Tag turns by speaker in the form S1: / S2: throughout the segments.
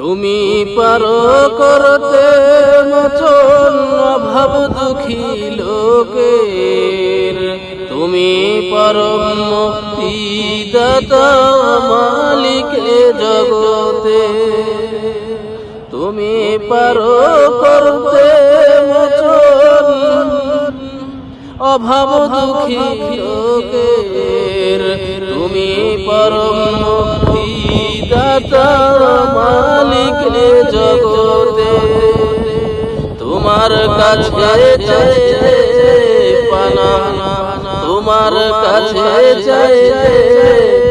S1: তুমি পারো করতে মোচন অভাব দুঃখী লোকের, তুমি পরম মুক্তি দাতা মালিকে জগতে। তুমি পারো করতে মোচন অভাব দুঃখী লোকের, তুমি পরম মুক্তি দাতা মালিকে জগতে। তোমার কাছে চাইতে পানা, তোমার কাছে চাইতে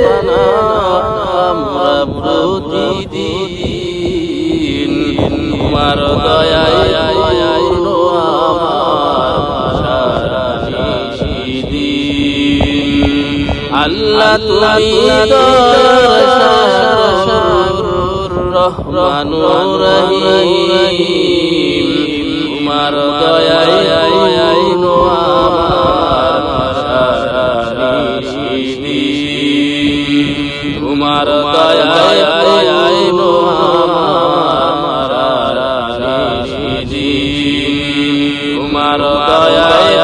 S1: পানা, আমরা প্রতিদিন তোমার দয়ায় পূর্ণ আমার সারা নিশিদিন। আল্লাহ তুমি রহমানুর রহিম, তোমার দয়ায় পূর্ণ আমার সারা নিশিদিন। তোমার দয়ায় পূর্ণ আমার সারা নিশিদিন। তোমার দয়ায়